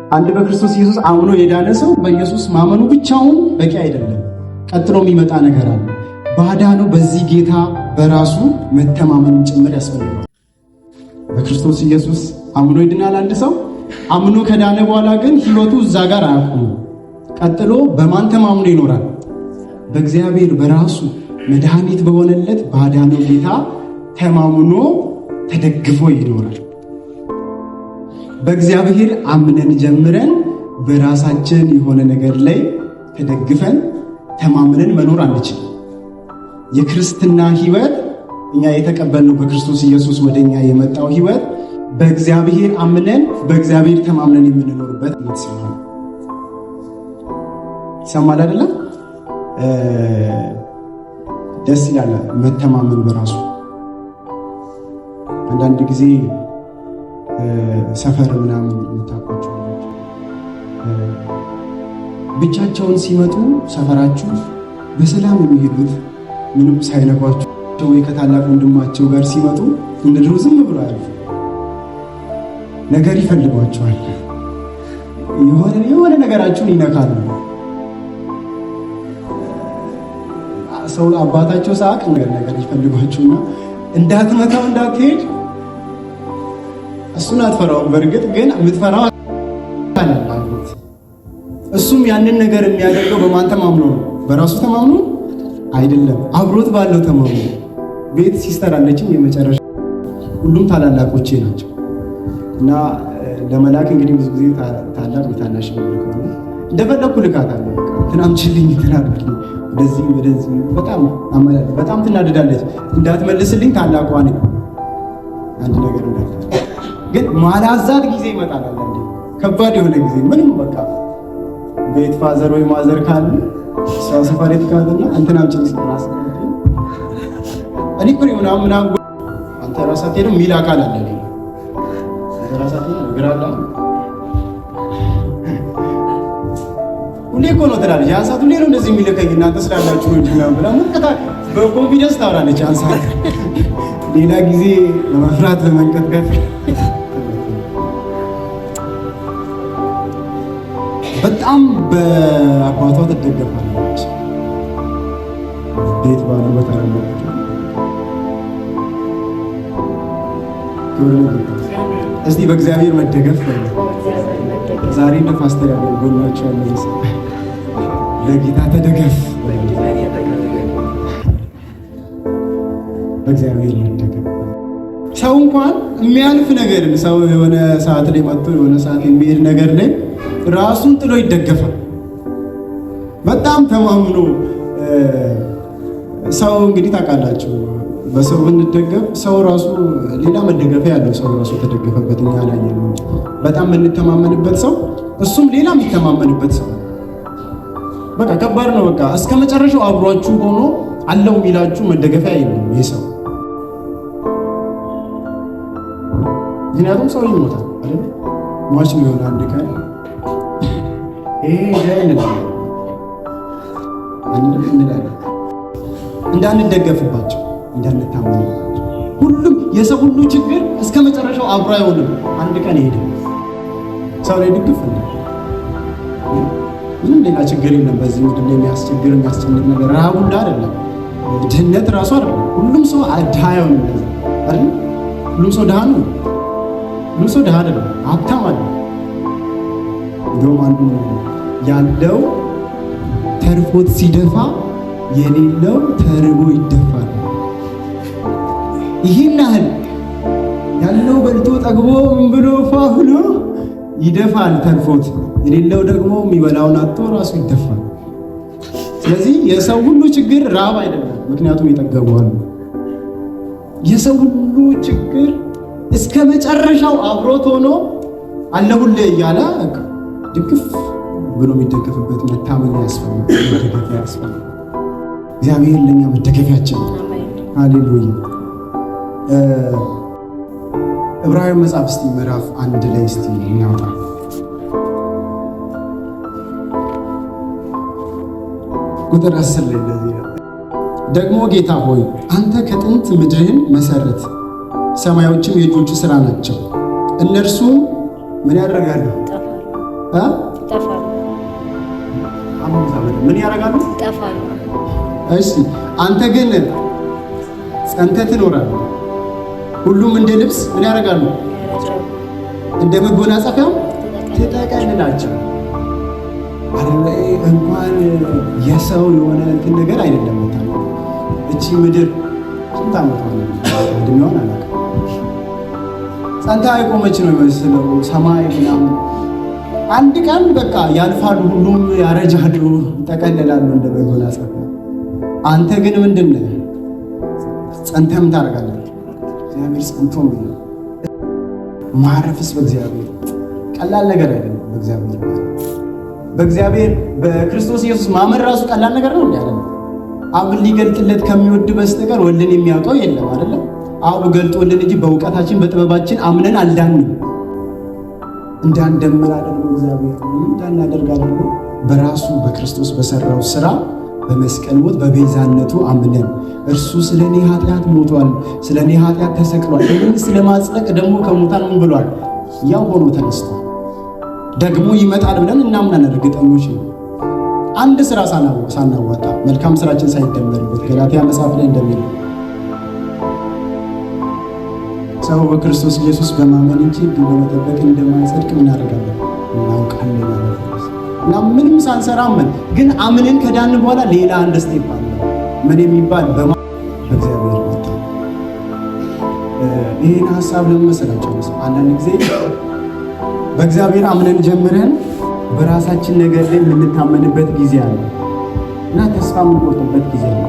አንድ በክርስቶስ ኢየሱስ አምኖ የዳነ ሰው በኢየሱስ ማመኑ ብቻውን በቂ አይደለም። ቀጥሎ የሚመጣ ነገር አለ። ባዳነው በዚህ ጌታ በራሱ መተማመን ጭምር ያስፈልጋል። በክርስቶስ ኢየሱስ አምኖ ይድናል አንድ ሰው። አምኖ ከዳነ በኋላ ግን ህይወቱ እዛ ጋር አያቆምም። ቀጥሎ በማን ተማምኖ ይኖራል? በእግዚአብሔር በራሱ መድኃኒት በሆነለት ባዳነው ጌታ ተማምኖ ተደግፎ ይኖራል። በእግዚአብሔር አምነን ጀምረን በራሳችን የሆነ ነገር ላይ ተደግፈን ተማምነን መኖር አንችልም። የክርስትና ህይወት እኛ የተቀበልነው በክርስቶስ ኢየሱስ ወደኛ የመጣው ህይወት በእግዚአብሔር አምነን በእግዚአብሔር ተማምነን የምንኖርበት ህይወት ሲሆን ይሰማል አይደለም? ደስ ይላል መተማመን በራሱ። አንዳንድ ጊዜ ሰፈር ምናምን የምታውቋቸው ብቻቸውን ሲመጡ ሰፈራችሁ በሰላም የሚሄዱት ምንም ሳይነኳቸው ወይ ከታላቅ ወንድማቸው ጋር ሲመጡ እንደድሮ ዝም ብሎ አያልፉ። ነገር ይፈልጓቸዋል። የሆነ ነገራችሁን ይነካሉ። ሰው አባታቸው ሳቅ ነገር ይፈልጓችሁና እንዳትመታው እንዳትሄድ እሱን አትፈራውም። በእርግጥ ግን የምትፈራው አለበት። እሱም ያንን ነገር የሚያደርገው በማን ተማምኖ ነው? በራሱ ተማምኖ አይደለም፣ አብሮት ባለው ተማምኖ። ቤት ሲስተር አለችኝ የመጨረሻ ሁሉም ታላላቆቼ ናቸው እና ለመላክ እንግዲህ ብዙ ጊዜ ታላቅ ታናሽ ነው እንደፈለኩ ልካታለሁ። ትናምችልኝ ትናርክ ወደዚህ በጣም ትናደዳለች። እንዳትመልስልኝ ታላቋ ነኝ። አንድ ነገር ግን ማላዛት ጊዜ ይመጣል። አንዴ ከባድ የሆነ ጊዜ ምንም በቃ ቤት ፋዘር ወይ ማዘር ካሉ ሰው ሰፈሬት ካለና እንትናምጭኝ ሲራስ እኔ ኩሪ ምናምን አንተ ራስህ ነው ሚላ ካል አለ ነው ራስህ ነው ግራላ ሁሌ እኮ ነው ትላለች። አንሳት ሁሌ ነው እንደዚህ የሚልከኝ እናንተ ስላላችሁ ነው እንዴ ብላ ምንከታ በኮንፊደንስ ታወራለች። አንሳት ሌላ ጊዜ ለመፍራት ለመንቀጥቀጥ በጣም በአባቷ ትደገፋለች። ቤት ባሉ በታረመች እስቲ በእግዚአብሔር መደገፍ ዛሬ እንደ ፓስተር ያደርጎላችሁ ያለው ለጌታ ተደገፍ። በእግዚአብሔር መደገፍ ሰው እንኳን የሚያልፍ ነገርን ሰው የሆነ ሰዓት ላይ መጥቶ የሆነ ሰዓት የሚሄድ ነገር ላይ ራሱን ጥሎ ይደገፋል። በጣም ተማምኖ ሰው እንግዲህ ታውቃላችሁ፣ በሰው ብንደገፍ ሰው ራሱ ሌላ መደገፊያ ያለው ሰው ራሱ ተደገፈበት እኛ ላይ ነው። በጣም የምንተማመንበት ሰው እሱም ሌላ የሚተማመንበት ሰው በቃ ከባድ ነው። በቃ እስከ መጨረሻው አብሯችሁ ሆኖ አለው የሚላችሁ መደገፊያ የለም ይሄ ሰው። ምክንያቱም ሰው ይሞታል አይደል? ሟች ነው የሆነ አንድ ቀን እንዳንደገፍባቸው እንዳንታመንባቸው። ሁሉም የሰው ሁሉ ችግር እስከ መጨረሻው አብሮ አይሆንም። አንድ ቀን ይሄዳል። ሰው ላይ ድግፍ እንደ ምንም ሌላ ችግር የለም በዚህ ምድር ላይ የሚያስቸግር የሚያስጨንቅ ነገር ረሃብ ሁሉ አይደለም፣ ድህነት ራሱ አይደለም። ሁሉም ሰው ድሃ አይሆንም አይደል? ሁሉም ሰው ድሃ ነው። ሁሉም ሰው ድሃ አይደለም፣ ሀብታም አለ። እንደውም አንዱ ያለው ተርፎት ሲደፋ የሌለው ተርቦ ይደፋል። ይህን ያህል ያለው በልቶ ጠግቦ ምን ብሎ ፋፍሎ ይደፋል ተርፎት፣ የሌለው ደግሞ የሚበላውን አጥቶ ራሱ ይደፋል። ስለዚህ የሰው ሁሉ ችግር ራብ አይደለም፣ ምክንያቱም የጠገቧል። የሰው ሁሉ ችግር እስከ መጨረሻው አብሮት ሆኖ አለሁልህ እያለ ድግፍ ብሎ የሚደገፍበት መታመን ያስፈልጋል፣ መደገፊያ ያስፈልጋል። እግዚአብሔር ለኛ መደገፊያችን። ሃሌሉያ። ዕብራውያን መጽሐፍ እስቲ ምዕራፍ 1 ላይ እስቲ እናውጣ። ቁጥር 10 ላይ እንደዚህ ደግሞ ጌታ ሆይ አንተ ከጥንት ምድርህን መሰረት፣ ሰማዮችም የእጆች ሥራ ናቸው። እነርሱም ምን ያደርጋሉ? ይጠፋሉ። ምን ያደርጋሉ? ይጠፋሉ። እሺ አንተ ግን ጸንተህ ትኖራለህ። ሁሉም እንደ ልብስ ምን ያደርጋሉ? እንደ መጎናጸፊያም ትጠቀልላቸው። እንኳን የሰው የሆነ እንትን ነገር አይደለም። እቺ ምድር ስንት ዓመቷ ነው? እድሜዋን አላውቅም። ጸንታ የቆመች ነው የሚመስለው ሰማይ ምናምን። አንድ ቀን በቃ ያልፋሉ፣ ሁሉም ያረጃሉ፣ ይጠቀልላሉ እንደ መጎናጸፊያ። አንተ ግን ምንድን ነህ? ጸንተህም ታደርጋለህ። እግዚአብሔር ጸንቶ ማረፍስ በእግዚአብሔር ቀላል ነገር አይደለም። በእግዚአብሔር በክርስቶስ ኢየሱስ ማመን ራሱ ቀላል ነገር ነው እንዴ? አይደለም። አብን ሊገልጥለት ከሚወድ በስተቀር ወልድን የሚያውቀው የለም አይደለም። አብ ገልጦልን እንጂ በእውቀታችን በጥበባችን አምነን አልዳንም። እንዳንደምር አድርጎ እግዚአብሔር እንዳናደርግ አድርጎ በራሱ በክርስቶስ በሰራው ስራ በመስቀል ሞት በቤዛነቱ አምነን እርሱ ስለኔ ኃጢአት ሞቷል፣ ስለኔ ኃጢአት ተሰቅሏል፣ ይህን ስለማጽደቅ ደግሞ ከሙታን ምን ብሏል? ያው ሆኖ ተነስቷል። ደግሞ ይመጣል ብለን እናምናለን፣ እርግጠኞች ነው። አንድ ስራ ሳናዋጣ መልካም ስራችን ሳይደመርበት ገላትያ መጽሐፍ ላይ እንደሚለው ሰው በክርስቶስ ኢየሱስ በማመን እንጂ ሕግ በመጠበቅ እንደማይጸድቅ እናደርጋለን እናውቃለን ማለት ነው። እና ምንም ሳንሰራ ግን አምነን ከዳን በኋላ ሌላ አንድ ስቴፕ አለ። ምን የሚባል በእግዚአብሔር ወጣ። ይህን ሀሳብ ለመሰላቸው አንዳንድ ጊዜ በእግዚአብሔር አምነን ጀምረን በራሳችን ነገር ላይ የምንታመንበት ጊዜ አለ እና ተስፋ የምንቆርጥበት ጊዜ አለ።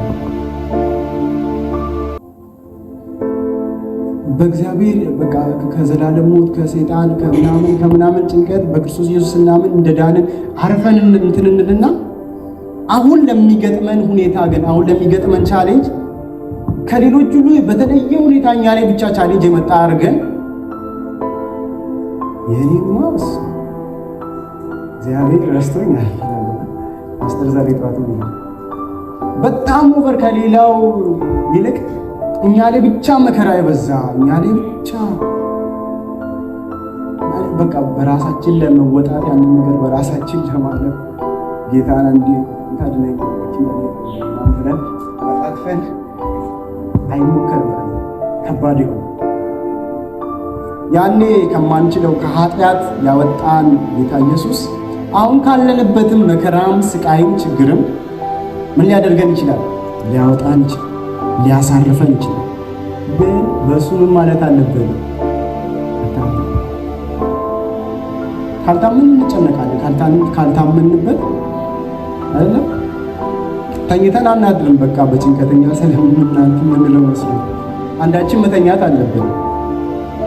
በእግዚአብሔር በቃ ከዘላለም ሞት ከሰይጣን ከምናምን ጭንቀት በክርስቶስ ኢየሱስ እናምን እንደዳንን አርፈን እንትንንልና አሁን ለሚገጥመን ሁኔታ ግን አሁን ለሚገጥመን ቻሌንጅ ከሌሎች ሁሉ በተለየ ሁኔታ እኛ ላይ ብቻ ቻሌንጅ የመጣ አድርገን የኔማስ እግዚአብሔር ረስቶኛል ማስተር ዛሬቷቱ በጣም ኦቨር ከሌላው ይልቅ እኛ ላይ ብቻ መከራ የበዛ እኛ ላይ ብቻ በቃ በራሳችን ለመወጣት ያንን ነገር በራሳችን ለማለፍ ጌታን እንዲ ታድነኝ ብለን አጣጥፈን አይሞከርም። ከባድ ይሆን ያኔ ከማንችለው ከኃጢአት ያወጣን ጌታ ኢየሱስ አሁን ካለንበትም መከራም ስቃይም ችግርም ምን ሊያደርገን ይችላል? ሊያወጣን ይችላል፣ ሊያሳርፈን ይችላል። ግን በእሱ ምን ማለት አለብን? ካልታመን እንጨነቃለን። ካልታመንበት አይደለም ተኝተን አናድርም። በቃ በጭንቀተኛ ስለምናንተ ምንለው መስሎ አንዳችን መተኛት አለብን።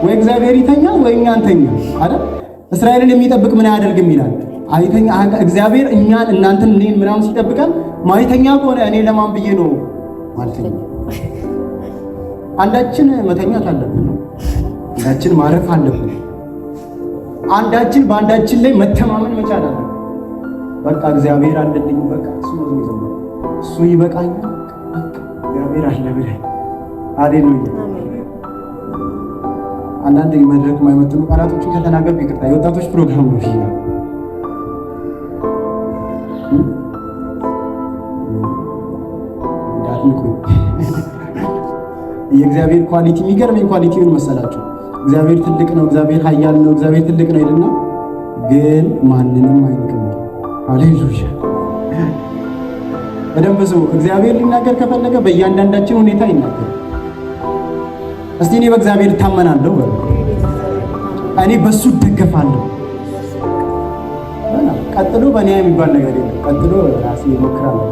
ወይ እግዚአብሔር ይተኛል ወይ እኛ እንተኛ አይደል? እስራኤልን የሚጠብቅ ምን አያደርግም ይላል። አይተኛ እግዚአብሔር እኛን እናንተን እኔን ምናምን ሲጠብቀን ማይተኛ ከሆነ እኔ ለማን ብዬ ነው ማለት ነው? አንዳችን መተኛት አለብን። አንዳችን ማረፍ አለብን። አንዳችን በአንዳችን ላይ መተማመን መቻል አለብን። በቃ እግዚአብሔር አለልኝ፣ በቃ እሱ ይበቃኛል፣ እግዚአብሔር አለ ብለን ሃሌሉያ። አንዳንድ መድረክ የማይመጥኑ ቃላቶችን ከተናገርኩ ይቅርታ። የወጣቶች ፕሮግራም ነው ይሄ። የእግዚአብሔር ኳሊቲ የሚገርመኝ ኳሊቲ ምን መሰላችሁ? እግዚአብሔር ትልቅ ነው፣ እግዚአብሔር ኃያል ነው፣ እግዚአብሔር ትልቅ ነው ይልና ግን ማንንም አይንቅም። ሃሌሉያ። በደንብ ሰው እግዚአብሔር ሊናገር ከፈለገ በእያንዳንዳችን ሁኔታ ይናገር። እስቲ እኔ በእግዚአብሔር እታመናለሁ በሉ። እኔ በሱ እደገፋለሁ። ቀጥሎ በእኔ የሚባል ነገር የለም። ቀጥሎ ራሴ እሞክራለሁ።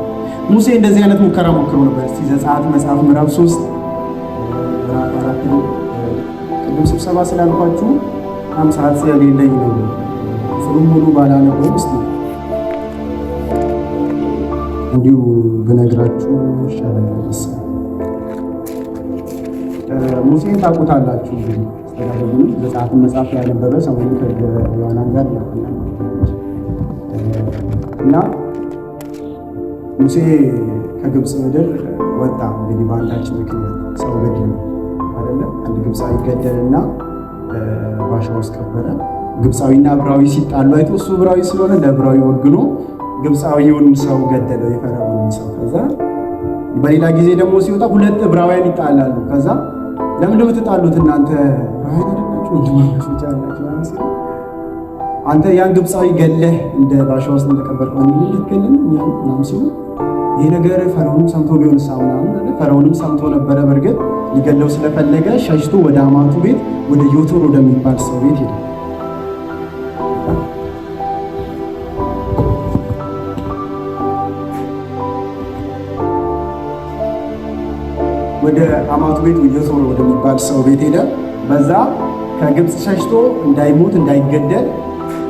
ሙሴ እንደዚህ አይነት ሙከራ ሞክሮ ነበር። እስቲ ዘጸአት መጽሐፍ ምዕራፍ 3 ምዕራፍ 4 ቅድም ስብሰባ ስላልኳችሁ 50 ሰዓት ስለሌለኝ ነው ፍሩም ሙሉ ባላነበው እስቲ እንዲሁ ብነግራችሁ ይሻላል። ሙሴን ታውቁታላችሁ እንግዲህ ስለዚህ ዘጸአት መጽሐፍ ያነበበ ሰሞኑን ከዮሐናን ጋር ያቆናል እና ሙሴ ከግብፅ ምድር ወጣ። እንግዲህ በአንዳችን ምክንያት ሰው ገድል አይደለ? አንድ ግብፃዊ ገደልና ባሻ ውስጥ ቀበረ። ግብፃዊና ዕብራዊ ሲጣሉ አይቶ እሱ ዕብራዊ ስለሆነ ለዕብራዊ ወግኖ ግብፃዊውን ሰው ገደለው፣ የፈርዖንን ሰው። ከዛ በሌላ ጊዜ ደግሞ ሲወጣ ሁለት ዕብራውያን ይጣላሉ። ከዛ ለምንድን ነው የምትጣሉት እናንተ ዕብራውያን አይደላችሁ ወንድማማቾች አላችሁ? አንተ ያን ግብፃዊ ገለህ እንደ ባሻ ውስጥ እንደቀበርከው ልትገልን ምናምን ሲሉ ይሄ ነገር ፈርዖንም ሰምቶ ቢሆን ምናምን አለ። ፈርዖንም ሰምቶ ነበረ። በእርግጥ ሊገለው ስለፈለገ ሸሽቶ ወደ አማቱ ቤት ወደ ዮቶር ወደሚባል ሰው ቤት ሄደ። ወደ አማቱ ቤት ዮቶር ወደሚባል ሰው ቤት ሄደ። በዛ ከግብፅ ሸሽቶ እንዳይሞት እንዳይገደል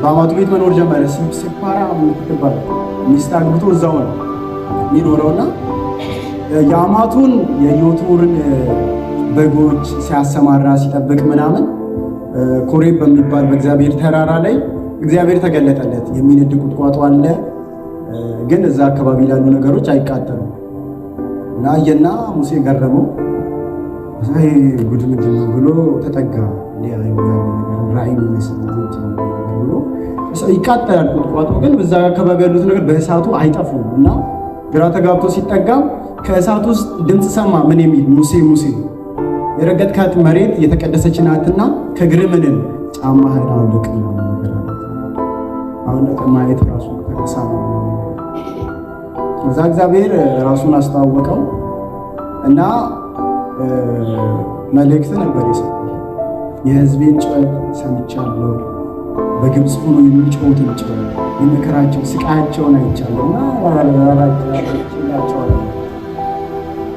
በአማቱ ቤት መኖር ጀመረ። ሲፓራ የምትባል ሚስት አግብቶ እዛው ነው የሚኖረውና የአማቱን የዮቶርን በጎች ሲያሰማራ ሲጠብቅ ምናምን ኮሬብ በሚባል በእግዚአብሔር ተራራ ላይ እግዚአብሔር ተገለጠለት። የሚነድ ቁጥቋጦ አለ፣ ግን እዛ አካባቢ ላሉ ነገሮች አይቃጠሉም። እና አየና ሙሴ ገረመው። ጉድ ምንድን ነው ብሎ ተጠጋ። ራእይ የሚመስል ብሎ ይቃጠላል ቁጥቋጦ፣ ግን በዛ አካባቢ ያሉት ነገር በእሳቱ አይጠፉም። እና ግራ ተጋብቶ ሲጠጋ ከእሳቱ ውስጥ ድምፅ ሰማ። ምን የሚል? ሙሴ ሙሴ የረገጥካት መሬት የተቀደሰች ናትና ከእግርህ ምንን ጫማህን አውልቅ። አውልቅ ማየት ራሱ ተቀሳ ነው። እዛ እግዚአብሔር ራሱን አስተዋወቀው እና መልእክት ነበር የሰጠው። የሕዝቤን ጩኸት ሰምቻለሁ፣ በግብፅ ሆኖ የሚጮሁትን ጩኸት የመከራቸው ስቃያቸውን አይቻለሁና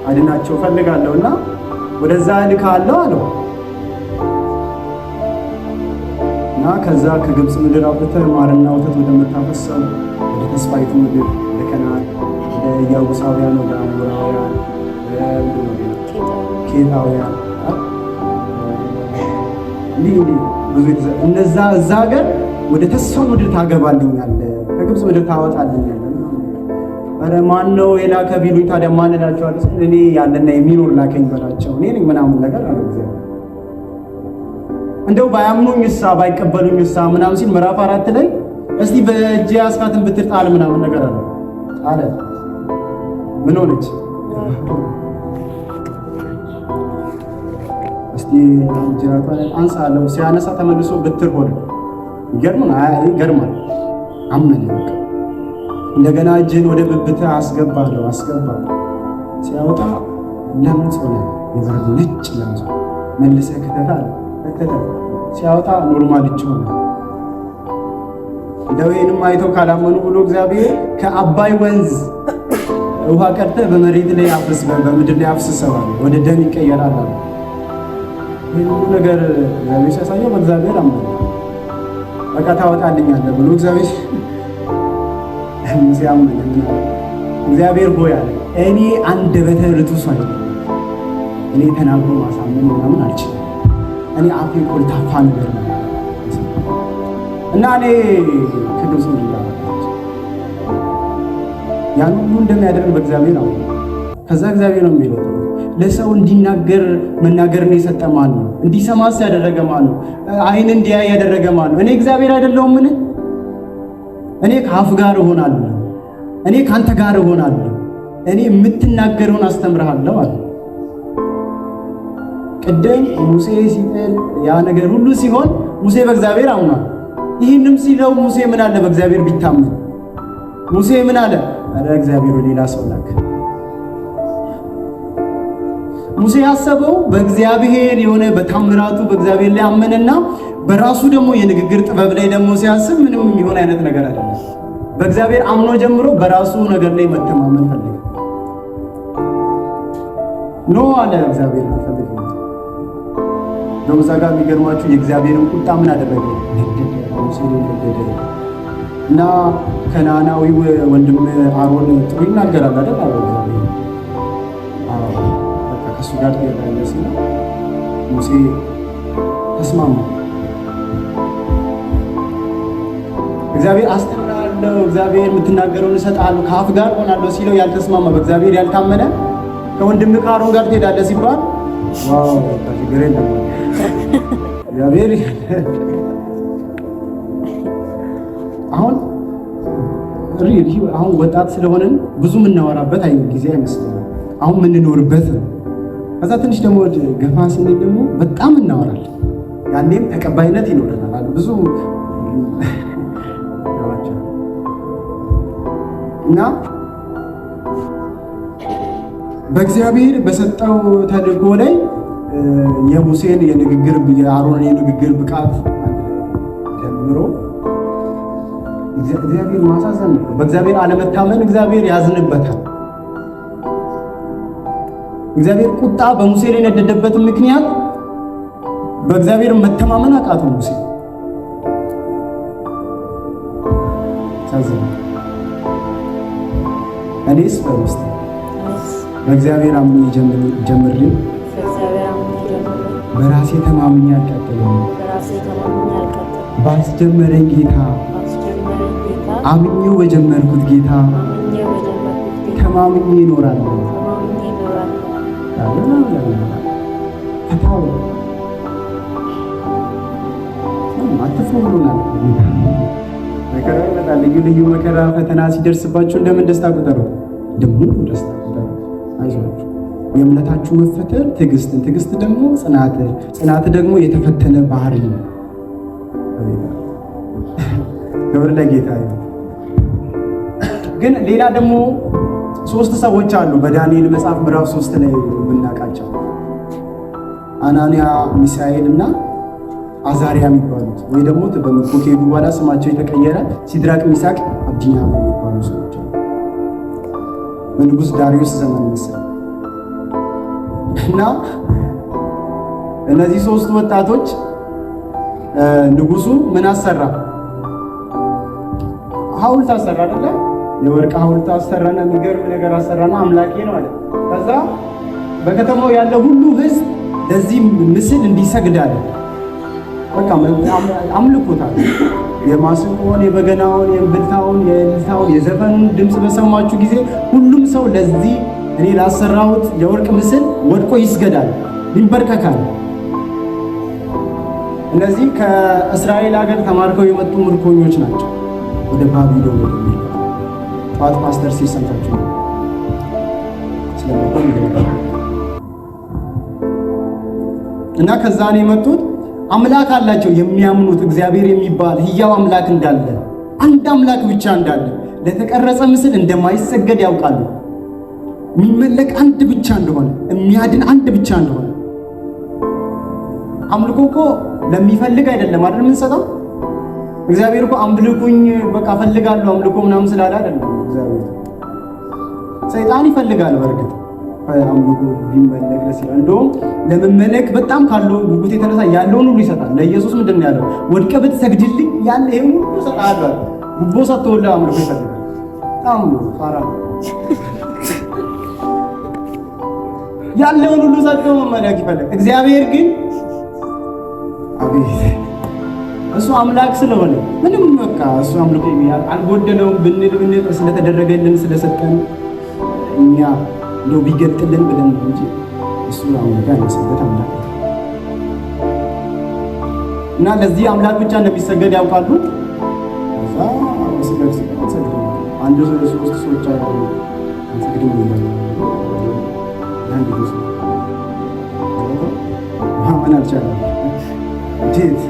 አድናቸው ፈልጋለሁና ወደዛ እልክሃለሁ አለው። እና ከዛ ከግብፅ ምድር አውጥተህ ማርና ወተት ወደምታፈሰው ወደ ተስፋይቱ ምድር ወደ ከነዓን፣ ወደ ኢያቡሳውያን፣ ወደ አሞራውያን፣ ኬጣውያን እንዲህ ብዙ እነዛ እዛ ሀገር ወደ ተስፋው ምድር ታገባልኛለህ፣ ከግብፅ ምድር ታወጣልኛለህ። ኧረ ማን ነው የላከ ቢሉኝ ታዲያ ማን እላቸዋለሁ? እኔ ያለና የሚኖር ላከኝ በላቸው፣ እኔ ነኝ ምናምን ነገር አለ እግዚአብሔር። እንደው ባያምኑኝ እሳ ባይቀበሉኝ እሳ ምናምን ሲል ምዕራፍ 4 ላይ እስቲ በእጄ ያስካትን ብትር ጣል ምናምን ነገር አለ። ጣለ። ምን ሆነች? እስቲ ጅራቷን አንሳ አለው። ሲያነሳ ተመልሶ ብትር ሆነ። ይገርማል። አመነ በቃ። እንደገና እጅህን ወደ ብብትህ አስገባለሁ። ሲያወጣ ለምጽ ሆነ። የበረዶ ነጭ ለምጽ መልሰህ ክተት አለ። ሲያወጣ ኖርማል እጅ ሆነ። ደዌንም አይተው ካላመኑ ብሎ እግዚአብሔር ከአባይ ወንዝ ውሃ ቀድተህ በመሬት ላይ አፍስስ፣ በምድር ላይ አፍስሰዋል፣ ወደ ደም ይቀየራል አለ። ይህ ሁሉ ነገር እግዚአብሔር ሲያሳየው በእግዚአብሔር አመነ። በቃ ታወጣልኛለህ ብሎ እግዚአብሔር ሙሴ አመነ። እግዚአብሔር ሆይ አለ እኔ አንደበተ ርቱዕ ሰው አይደለሁም፣ እኔ ተናግሮ ማሳመን ምናምን አልችልም፣ እኔ አፌ ኮልታፋ ነገር ነው እና እኔ ቅዱስ ነው ያን ሁሉ እንደሚያደርግ በእግዚአብሔር ነው። ከዛ እግዚአብሔር ነው የሚለው ለሰው እንዲናገር መናገርን የሰጠ ማን ነው? እንዲሰማስ ያደረገ ማን ነው? አይን እንዲያይ ያደረገ ማን ነው? እኔ እግዚአብሔር አይደለሁም? ምን እኔ ከአፍ ጋር እሆናለሁ፣ እኔ ካንተ ጋር እሆናለሁ፣ እኔ የምትናገረውን አስተምርሃለሁ አለ። ቅድም ሙሴ ሲጥል ያ ነገር ሁሉ ሲሆን ሙሴ በእግዚአብሔር አምኗል። ይህንም ሲለው ሙሴ ምን አለ? በእግዚአብሔር ቢታመን ሙሴ ምን አለ? አረ እግዚአብሔር ሌላ ሰው ላክ። ሙሴ ያሰበው በእግዚአብሔር የሆነ በታምራቱ በእግዚአብሔር ላይ አመነና በራሱ ደግሞ የንግግር ጥበብ ላይ ደግሞ ሲያስብ ምንም የሚሆን አይነት ነገር አይደለም። በእግዚአብሔር አምኖ ጀምሮ በራሱ ነገር ላይ መተማመን ፈለገ። ኖ አለ እግዚአብሔር ፈልገ ነው። እዛ ጋር የሚገርማችሁ የእግዚአብሔርን ቁጣ ምን አደረገ? ሙሴ ነደደ እና ከነዓናዊው ወንድም አሮን ጥሩ ይናገራል አይደል? እግዚአብሔር ከእሱ ጋር ትሄዳለህ ሲል ሙሴ ተስማማ። እግዚአብሔር አስተምርሃለሁ፣ እግዚአብሔር የምትናገረውን እሰጥሃለሁ፣ ከአፍ ጋር ሆናለሁ ሲለው ያልተስማማ በእግዚአብሔር ያልታመነ ከወንድም ከአሮን ጋር ትሄዳለህ ሲባል ዋው ችግር የለም እግዚአብሔር አሁን ወጣት ስለሆነን ብዙ የምናወራበት ጊዜ አይመስልም። አሁን የምንኖርበት ነው። ከዛ ትንሽ ደግሞ ገፋ ስንል ደግሞ በጣም እናወራለን። ያኔም ተቀባይነት ይኖረናል። ብዙ እና በእግዚአብሔር በሰጠው ተልእኮ ላይ የሙሴን የአሮንን የንግግር ብቃት ደምሮ እግዚአብሔር ማሳዘን ነው። በእግዚአብሔር አለመታመን እግዚአብሔር ያዝንበታል። እግዚአብሔር ቁጣ በሙሴ ላይ የነደደበት ምክንያት በእግዚአብሔር መተማመን አቃተው ሙሴ። ሳዘን እኔስ በእግዚአብሔር አምኜ ጀምሬ በራሴ ተማምኜ አልቀጥልም። ባስጀመረኝ ጌታ አምኜው በጀመርኩት ጌታ ተማምኜ እኖራለሁ። አትፍሩ ብሎናል። መከራ ይመጣል። ልዩ መከራ ፈተና ሲደርስባችሁ እንደምን ደስታ ቁጠሩ፣ እንደምን ደስታ ቁጠሩ። አይዟችሁ። የእምነታችሁ መፈተን ትዕግስትን፣ ትዕግስት ደግሞ ጽናትን፣ ጽናት ደግሞ የተፈተነ ባህሪ ነው። ክብር ለጌታ ይሁን። ግን ሌላ ደግሞ 3 ሰዎች አሉ በዳንኤል መጽሐፍ ምዕራፍ 3 ላይ የምናውቃቸው አናንያ፣ ሚሳኤል እና አዛሪያ የሚባሉት ወይ ደግሞ በምርኮ ከሄዱ በኋላ ስማቸው የተቀየረ ሲድራቅ፣ ሚሳቅ፣ አብደናጎ የሚባሉ ሰዎች አሉ። በንጉሥ ዳሪዮስ ዘመን መሰለኝ እና እነዚህ 3 ወጣቶች ንጉሱ ምን አሰራ? ሐውልት አሰራ አይደለ? የወርቅ ሐውልት አሰራና የሚገርም ነገር አሰራና አምላኬ ነው አለ። ከዛ በከተማው ያለ ሁሉ ሕዝብ ለዚህ ምስል እንዲሰግድ አለ። በቃ አምልኮታል። የማሲንቆውን፣ የበገናውን፣ የእምብልታውን፣ የእልልታውን፣ የዘፈኑን ድምፅ በሰማችሁ ጊዜ ሁሉም ሰው ለዚህ እኔ ላሰራሁት የወርቅ ምስል ወድቆ ይስገዳል፣ ይንበርከካል። እነዚህ ከእስራኤል ሀገር ተማርከው የመጡ ምርኮኞች ናቸው። ወደ ባቢሎን ወደሚል ጠዋት ፓስተር ሲሰምታችሁ እና ከዛ ነው የመጡት። አምላክ አላቸው የሚያምኑት እግዚአብሔር የሚባል ሕያው አምላክ እንዳለ፣ አንድ አምላክ ብቻ እንዳለ፣ ለተቀረጸ ምስል እንደማይሰገድ ያውቃሉ። የሚመለክ አንድ ብቻ እንደሆነ፣ የሚያድን አንድ ብቻ እንደሆነ። አምልኮ እኮ ለሚፈልግ አይደለም አይደል የምንሰጠው። እግዚአብሔር እኮ አምልኩኝ በቃ ፈልጋለሁ አምልኮ ምናምን ስላለ አይደለም። እግዚአብሔር ሰይጣን ይፈልጋል። በርግጥ አምልኮ ቢመለክ ደስ ይላል። እንደውም ለመመለክ በጣም ካለው ጉጉት የተነሳ ያለውን ሁሉ ይሰጣል። ለኢየሱስ ምንድን ነው ያለው? ወድቀህ ብትሰግድልኝ ያለ ይሄን ሁሉ እሰጥሃለሁ። ጉቦ ሰጥቶልህ አምልኮ ይፈልጋል። በጣም ፋራ ያለውን ሁሉ ሰጥቶ መመለክ ይፈልጋል። እግዚአብሔር ግን አቤት እሱ አምላክ ስለሆነ ምንም በቃ እሱ አምልኮ የሚያል አልጎደለውም። ብንል ስለተደረገልን ስለሰጠን እኛ እንደው ቢገልጥልን ብለን ነው እንጂ እሱ አምላክ ያነሰበት አምላክ እና ለዚህ አምላክ ብቻ እንደሚሰገድ ያውቃሉ። ከዛ ሰገድ አንድ ሶስት ሰዎች አሉ ሰገድ ይላሉ። አንድ ሰው ማመን አልቻለም። እንዴት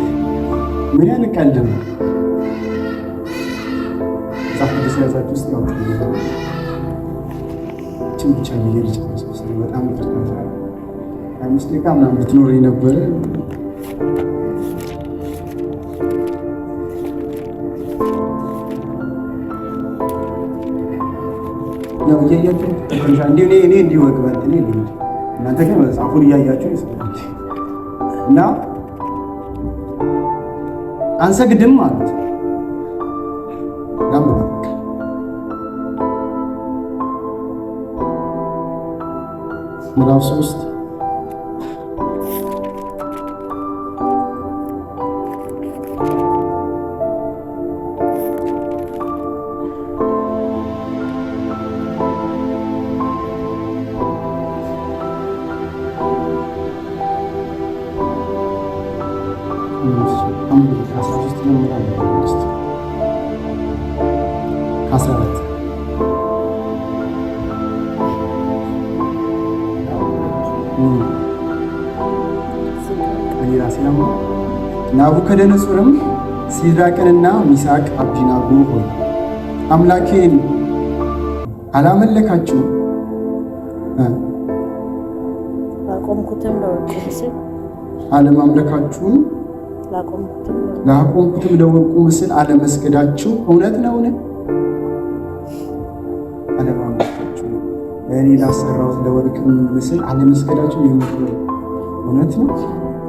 ምን ያንቀልድ ነው? ዛፍ ደስያዛችሁ ውስጥ ያው ብቻ ነገር ይችላል። በጣም ይፈርታል። 5 ደቂቃ ምናምን ብትኖር የነበረ ያው እያያችሁ እኔ እንዲሁ መግባት እኔ እናንተ ግን መጽሐፉን እያያችሁ ይስላል እና አንሰግድም ማለት ምዕራፍ 3 13 14 ናቡከደነፆርም ሲድራቅንና ሚሳቅ አብደናጎ ሆይ አምላኬን አላመለካችሁ አለማምለካችሁን ላቆምኩትም ለወርቁ ምስል አለመስገዳችሁ እውነት ነውን? አለማምለካችሁ ለእኔ ላሰራሁት ለወርቅ ምስል አለመስገዳችሁ የምር እውነት ነው?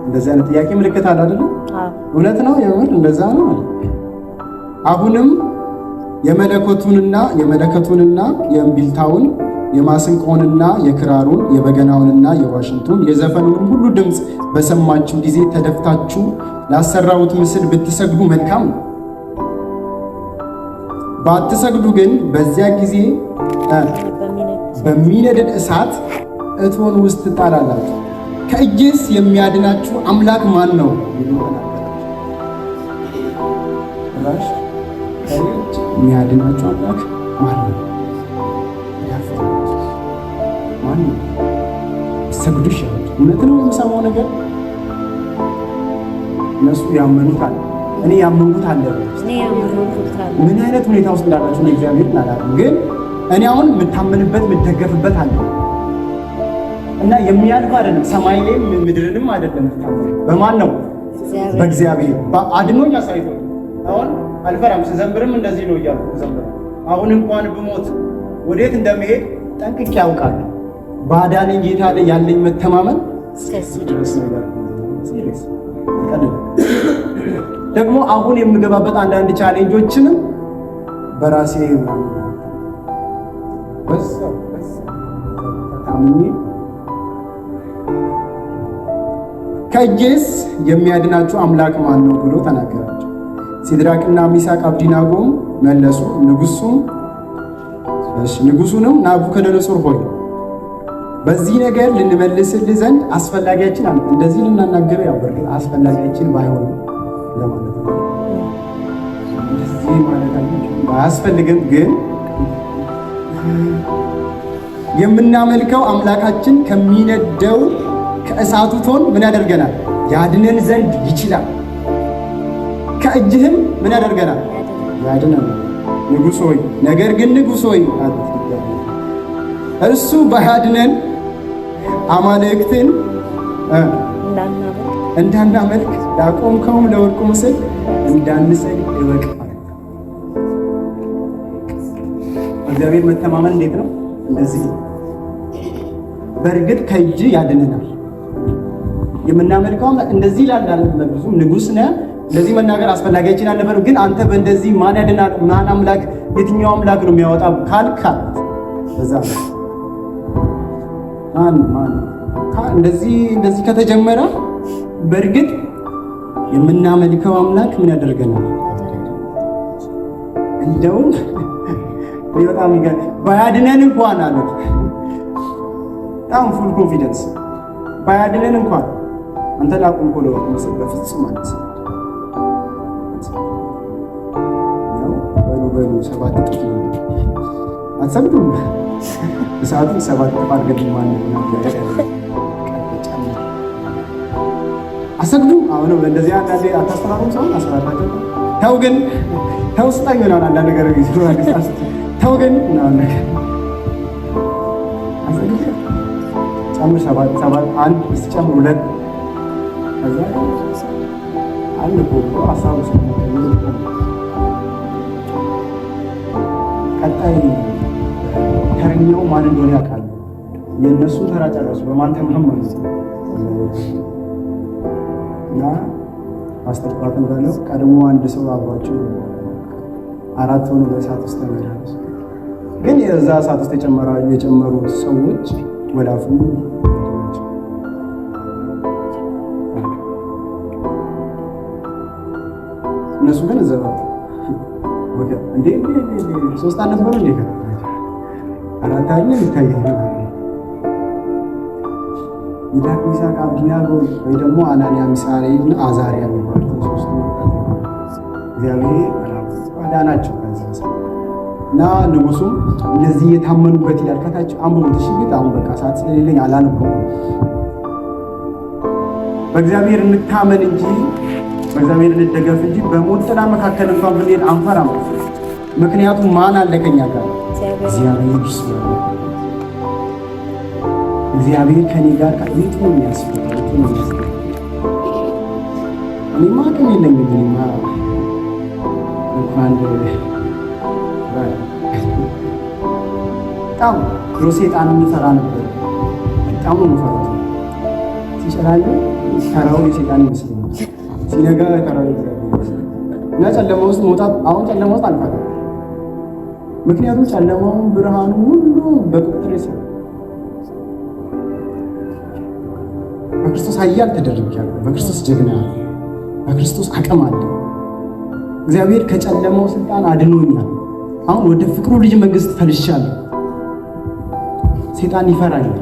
እንደዛ አይነት ጥያቄ ምልክት አለ አይደል? እውነት ነው የምር እንደዛ ነው። አሁንም የመለከቱንና የእምቢልታውን የማስንቆውንና የክራሩን የበገናውንና የዋሽንቱን የዘፈኑን ሁሉ ድምፅ በሰማችሁ ጊዜ ተደፍታችሁ ላሰራሁት ምስል ብትሰግዱ መልካም ነው። ባትሰግዱ ግን በዚያ ጊዜ በሚነድድ እሳት እቶን ውስጥ ትጣላላችሁ። ከእጄስ የሚያድናችሁ አምላክ ማን ነው? የሚያድናችሁ አምላክ ማን ነው? ሰግዱ ይሻላል። እውነት ነው የምሰማው ነገር እነሱ ያመኑት አለ፣ እኔ ያመንኩት አለ። ምን አይነት ሁኔታ ውስጥ እንዳላችሁ እግዚአብሔር አላውቅም፣ ግን እኔ አሁን የምታመንበት የምትደገፍበት አለ እና የሚያልፍ አይደለም፣ ሰማይ ላይ ምድርንም አይደለም። በማን ነው? በእግዚአብሔር አድኖኝ አሳይቶ አሁን አልፈራም። ስዘምርም እንደዚህ ነው እያልኩ ዘምር። አሁን እንኳን ብሞት ወዴት እንደምሄድ ጠንቅቄ ያውቃለሁ። ባዳነኝ ጌታ ላይ ያለኝ መተማመን እስከዚህ ድረስ ነው። ደግሞ አሁን የምገባበት አንዳንድ ቻሌንጆችንም በራሴ ታምኜ ከእጄስ የሚያድናችሁ አምላክ ማን ነው ብሎ ተናገራቸው። ሲድራቅና ሚሳቅ አብደናጎም መለሱ፣ ንጉሱንም ናቡከደነፆር ሆይ በዚህ ነገር ልንመልስልህ ዘንድ አስፈላጊያችን አለ። እንደዚህ ልናናገረው ያው በርግጥ አስፈላጊያችን ባይሆን ለማለት ነው። እንደዚህ ማለት አያስፈልግም፣ ግን የምናመልከው አምላካችን ከሚነደው ከእሳቱ እቶን ምን ያደርገናል? ያድነን ዘንድ ይችላል። ከእጅህም ምን ያደርገናል? ያድነን። ንጉሥ ሆይ ነገር ግን ንጉሥ ሆይ እርሱ ባያድነን አማልክትን እንዳናመልክ ላቆምከውም ለወርቁ ምስል እንዳንሰግድ እወቅ። እግዚአብሔር መተማመን እንዴት ነው? እንደዚህ በእርግጥ ከእጅ ያድነናል። የምናመልከው እንደዚህ ላላለ ብዙ ንጉሥ ነህ እንደዚህ መናገር አስፈላጊያችን አልነበረ። ግን አንተ በእንደዚህ ማን ያድናል? ማን አምላክ የትኛው አምላክ ነው የሚያወጣ ካልካል በዛ እንደዚህ ከተጀመረ በእርግጥ የምናመልከው አምላክ ምን ያደርገናል? እንደውም በጣም ይገርም ባያድነን እንኳን አሉት። በጣም ፉል ኮንፊደንስ ባያድነን እንኳን አንተ ላቁም ኮሎ መስል በፍጹም ማለት ነው። በሉ ሰባት ጥፍ አትሰግዱም? እሳቱ ሰባት ጥፍ አድርገን ማለት ነው አሰግዱ። አሁን እንደዚህ አንዳንዴ አታስተራሩም? ሰው አስፈራራቸው። ተው ግን ተው ስጣኝ ነው አንዳንድ ነገር ይዝራግሳስ ተው ግን ነው ነገር አሰግዱ። ጨምር ሰባት አንድ ጨምር ሁለት ከዛ አንድ ቦታው አሳብ ቀጣይ ተረኛው ማን እንደሆነ ያውቃል። የእነሱ ተራ ጨረሱ። በማን ተማመኑ? እና ማስተርፓት እንዳለው ቀድሞ አንድ ሰው አብሯቸው አራት ሆኖ በእሳት ውስጥ ተመላለሱ። ግን የዛ እሳት ውስጥ የጨመሩት ሰዎች ወላፉ እነሱ ግን እዛው እንዴ ሶስት አልነበሩ እንዴ አራት አይደል ይታያል። ሲድራቅ ሚሳቅ አብደናጎ ወይ ደግሞ አናንያ ሚሳኤል እና አዛርያ የሚባሉት ሶስቱ እግዚአብሔር አዳናቸው። ከዛ እና ንጉሱም እነዚህ የታመኑበት ይላል ከታች አንብቡት። እሺ ግን አሁን በቃ ሰዓት ስለሌለኝ አላነበውም። በእግዚአብሔር እንታመን እንጂ በእግዚአብሔር እንደገፍ እንጂ በሞት ጥላ መካከል እንኳን ብንሄድ አንፈራም። ምክንያቱም ማን አለ ከኛ ጋር? እግዚአብሔር ስለሆነ እግዚአብሔር ከኔ ጋር የት ነው የሚያስፈልገው? እኔማ አቅም የለኝም። እኔማ እንኳን በጣም ድሮ ሴጣን እንፈራ ነበር። በጣም ነው የምፈራው። ሲጨላል ተራው የሴጣን ይመስለኛል፣ ሲነጋ ተራው ይመስለኛል። እና ጨለማ ውስጥ መውጣት አሁን ጨለማ ውስጥ አልፈራም። ምክንያቱም ጨለማውን ብርሃኑ ሁሉ በቁጥጥር ስር በክርስቶስ ኃያል ተደርጌያለሁ። በክርስቶስ ጀግና፣ በክርስቶስ አቅም አለ። እግዚአብሔር ከጨለማው ስልጣን አድኖኛል። አሁን ወደ ፍቅሩ ልጅ መንግስት ፈልሻለሁ። ሴጣን ይፈራኛል።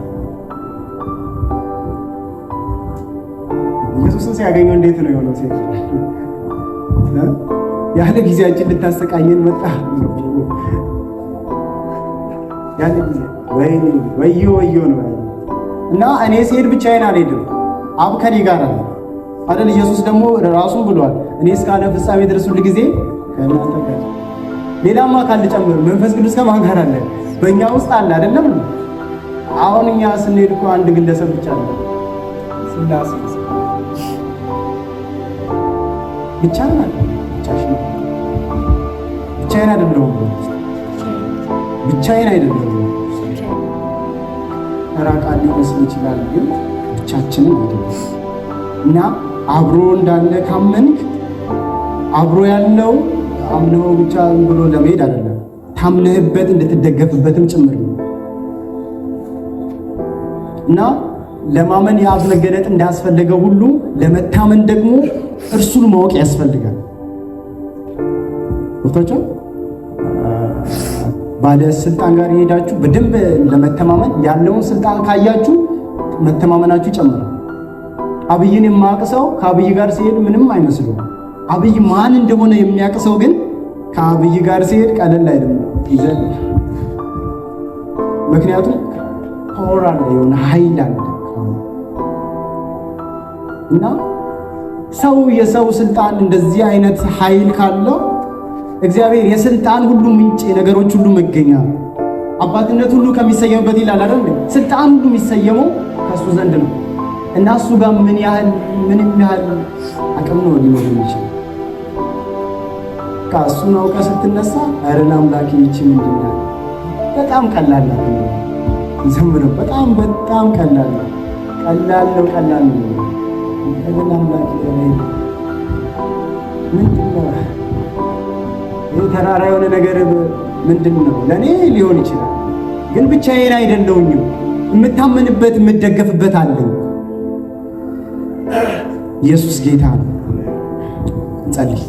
ኢየሱስን ሲያገኘው እንዴት ነው የሆነው? ሴጣን ያለ ጊዜያችን ልታሰቃየን መጣ። ያለ ጊዜ ወዮ ነው እና እኔ ስሄድ ብቻዬን አልሄድም፣ አብ ከኔ ጋር አለ አይደል? ኢየሱስ ደግሞ ራሱን ብሏል፣ እኔ እስከ ዓለም ፍጻሜ ድረስ ሁል ጊዜ ከእናንተ ጋር። ሌላማ ካል ጨምር መንፈስ ቅዱስ ከማን ጋር አለ? በእኛ ውስጥ አለ አይደለም? አሁን እኛ ስንሄድ እኮ አንድ ግለሰብ ብቻ አለ፣ ስላሴ ብቻ ነው። ብቻዬን አይደለሁም፣ ብቻዬን አይደለሁም። ተራቃል ሊመስል ይችላል፣ ግን ብቻችንን አይደለም። እና አብሮ እንዳለ ካመንክ አብሮ ያለው አምነው ብቻ ብሎ ለመሄድ አይደለም፣ ታምነህበት እንድትደገፍበትም ጭምር ነው። እና ለማመን የአብ መገለጥ እንዳስፈለገው ሁሉ ለመታመን ደግሞ እርሱን ማወቅ ያስፈልጋል። ወጥቶቻ ባለ ስልጣን ጋር የሄዳችሁ በደንብ ለመተማመን ያለውን ስልጣን ካያችሁ መተማመናችሁ ይጨምራል። አብይን የማያውቅ ሰው ከአብይ ጋር ሲሄድ ምንም አይመስሉም። አብይ ማን እንደሆነ የሚያውቅ ሰው ግን ከአብይ ጋር ሲሄድ ቀለል አይልም ይዘል። ምክንያቱም ፓወር አለ፣ የሆነ ኃይል አለ። እና ሰው የሰው ስልጣን እንደዚህ አይነት ኃይል ካለው እግዚአብሔር የስልጣን ሁሉ ምንጭ፣ የነገሮች ሁሉ መገኛ፣ አባትነት ሁሉ ከሚሰየምበት ይላል አይደል? ስልጣን ሁሉ የሚሰየመው ከሱ ዘንድ ነው። እና እሱ ጋር ምንም ያህል አቅም ነው ሊኖር የሚችል። ከእሱን አውቀህ ስትነሳ ኧረ ለአምላኬ ይቺ ምንድን ናት? በጣም ቀላል ናት። ዝም ብለው በጣም ቀላል ነው። ቀላል ነው። ለአምላኬ ምንድን ነው ይህ ተራራ የሆነ ነገር ምንድን ነው? ለእኔ ሊሆን ይችላል፣ ግን ብቻዬን አይደለሁኝም። የምታመንበት የምደገፍበት አለኝ። ኢየሱስ ጌታ ነው። እንጸልይ።